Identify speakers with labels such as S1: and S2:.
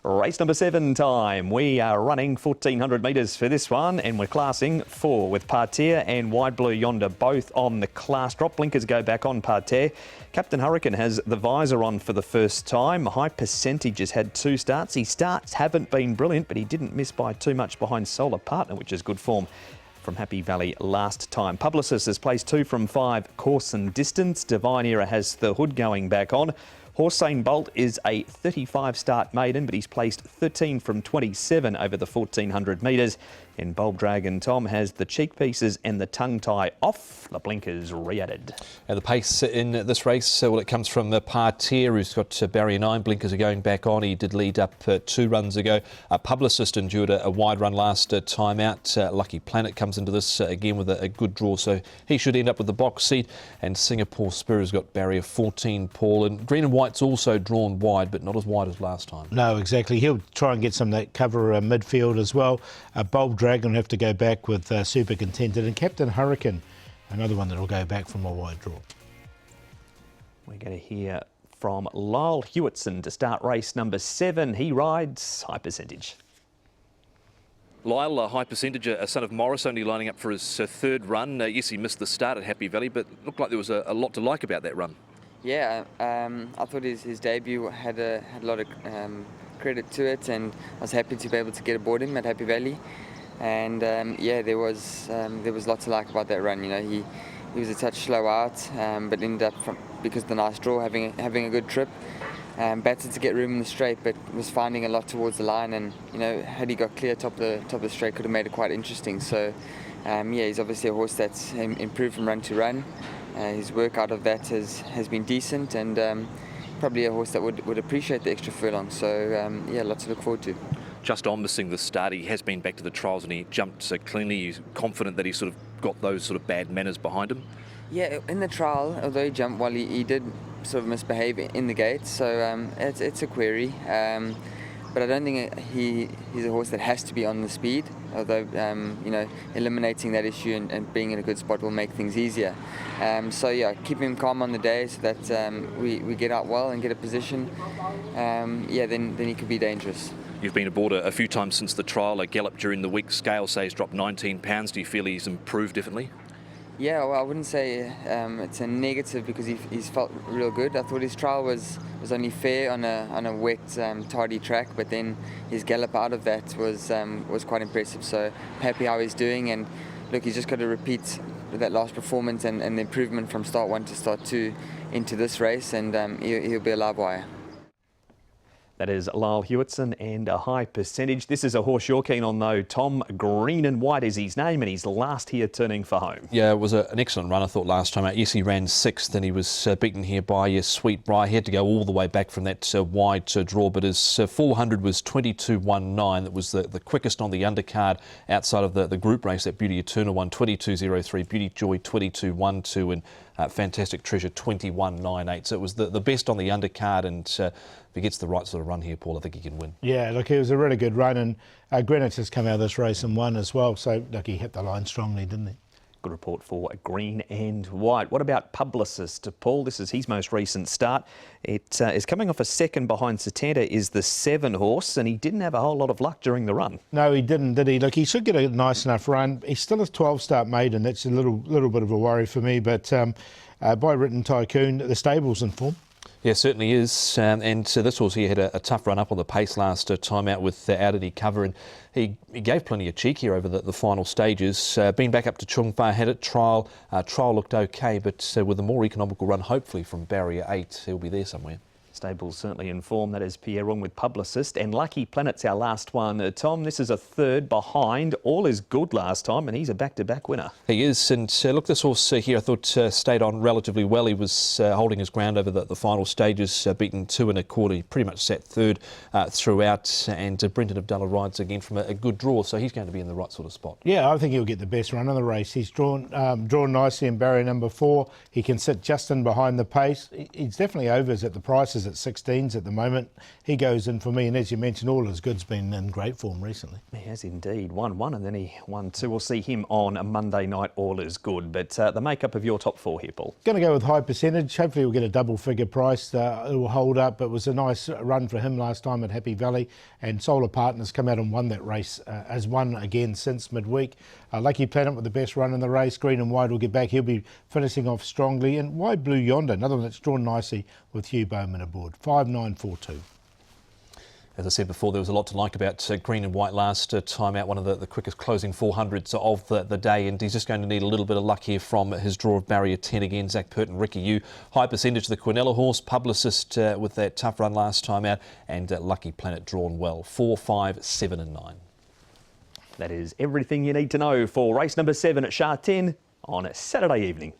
S1: Race number 7 time. We are running 1400 metres for this one, and we're classing 4 with Parterre and Wide Blue Yonder both on the class drop. Blinkers go back on Parterre. Captain Hurricane has the visor on for the first time. High Percentage has had 2 starts. His starts haven't been brilliant, but he didn't miss by too much behind Solar Partner, which is good form from Happy Valley last time. Publicist has placed 2 from 5 course and distance. Divine Era has the hood going back on. Horseane Bolt is a 35 start maiden, but he's placed 13 from 27 over the 1400 metres. And Bulb Dragon Tom has the cheek pieces and the tongue tie off. The blinkers re-added.
S2: And the pace in this race, well, it comes from Parterre, who's got barrier 9. Blinkers are going back on. He did lead up 2 runs ago. Publicist endured a wide run last time out. Lucky Planet comes into this again with a good draw, so he should end up with the box seat. And Singapore Spirit has got barrier 14, Paul. And Green and White's also drawn wide, but not as wide as last time.
S3: No, exactly. He'll try and get some of that cover midfield as well. Bulb Dragon will have to go back with Super Contented, and Captain Hurricane, another one that will go back from a wide draw.
S1: We're going to hear from Lyle Hewitson to start race number 7. He rides High Percentage.
S4: Lyle, High Percentage, a son of Morris, only lining up for his 3rd run. Yes, he missed the start at Happy Valley, but looked like there was a lot to like about that run.
S5: Yeah, I thought his debut had a lot of credit to it, and I was happy to be able to get aboard him at Happy Valley. And yeah, there was lots to like about that run. You know, he was a touch slow out, but ended up because of the nice draw having a good trip. Batted to get room in the straight, but was finding a lot towards the line. And you know, had he got clear top of the straight, could have made it quite interesting. So yeah, he's obviously a horse that's improved from run to run. His work out of that has been decent, and probably a horse that would appreciate the extra furlong. So yeah, lots to look forward to.
S4: Just on missing the start, he has been back to the trials and he jumped so cleanly. He's confident that he sort of got those sort of bad manners behind him. Yeah,
S5: in the trial, although he jumped well, he did sort of misbehave in the gate. So it's a query. But I don't think he's a horse that has to be on the speed, although you know, eliminating that issue and being in a good spot will make things easier. So yeah, keep him calm on the day so that we get out well and get a position. Yeah, then he could be dangerous.
S4: You've been aboard a few times since the trial, a gallop during the week. Scale says dropped 19 pounds. Do you feel he's improved definitely?
S5: Yeah, well, I wouldn't say it's a negative because he's felt real good. I thought his trial was only fair on a wet, tardy track, but then his gallop out of that was quite impressive. So happy how he's doing, and look, he's just got to repeat that last performance and the improvement from start 1 to start 2 into this race, and he'll be a live wire.
S1: That is Lyle Hewitson and a High Percentage. This is a horse you're keen on though, Tom. Green and White is his name, and he's last here turning for home.
S2: Yeah, it was an excellent run, I thought, last time out. Yes, he ran 6th and he was beaten here by Sweet Briar. He had to go all the way back from that wide draw, but his 400 was 22.19. That was the quickest on the undercard outside of the group race. That Beauty Eternal won 22.03, Beauty Joy 22.12, and Fantastic Treasure 21.98. So it was the best on the undercard, and if he gets the right sort of run here, Paul, I think he can win.
S3: Yeah, look, it was a really good run, and Greenwich has come out of this race and won as well. So look, he hit the line strongly, didn't he?
S1: Good report for Green and White. What about Publicist, Paul? This is his most recent start. It is coming off a second behind Satanta, is the 7 horse, and he didn't have a whole lot of luck during the run.
S3: No, he didn't, did he? Look, he should get a nice enough run. He's still a 12-start maiden. That's a little bit of a worry for me, but by Written Tycoon, the stable's in form.
S2: Yeah, certainly is. And this horse here had a tough run up on the pace last time out with Oudity cover, and he gave plenty of cheek here over the final stages. Been back up to Chung Fa, had it trial. Trial looked okay, but with a more economical run, hopefully from barrier 8, he'll be there somewhere.
S1: Stable's certainly in form. That is Pierre Rung with Publicist. And Lucky Planet's our last one. Tom, this is a 3rd behind. All is good last time, and he's a back-to-back winner.
S2: He is. And look, this horse here I thought stayed on relatively well. He was holding his ground over the final stages, beaten 2 1/4. He pretty much sat 3rd throughout. And Brenton Abdullah rides again from a good draw, so he's going to be in the right sort of spot.
S3: Yeah, I think he'll get the best run of the race. He's drawn nicely in barrier number 4. He can sit just in behind the pace. He's definitely overs at the prices at 16s at the moment. He goes in for me, and as you mentioned, All Is Good's been in great form recently.
S1: He has indeed. 1-1 and then he won 2. We'll see him on a Monday night, All Is Good. But the makeup of your top 4 here, Paul.
S3: Going to go with high percentage. Hopefully we'll get a double figure price. It will hold up. It was a nice run for him last time at Happy Valley, and Solar Partners come out and won that race, has won again since midweek. Lucky Planet with the best run in the race. Green and White will get back. He'll be finishing off strongly. And Wide Blue Yonder, another one that's drawn nicely with Hugh Bowman aboard. 5-9-4-2.
S2: As I said before, there was a lot to like about Green and White last time out, one of the quickest closing 400s of the day, and he's just going to need a little bit of luck here from his draw of barrier 10 again. Zach Pert and Ricky Yu. High percentage, the Quinella horse, Publicist with that tough run last time out, and Lucky Planet drawn well. 4, 5, 7 and 9.
S1: That is everything you need to know for race number 7 at Sha Tin on a Saturday evening.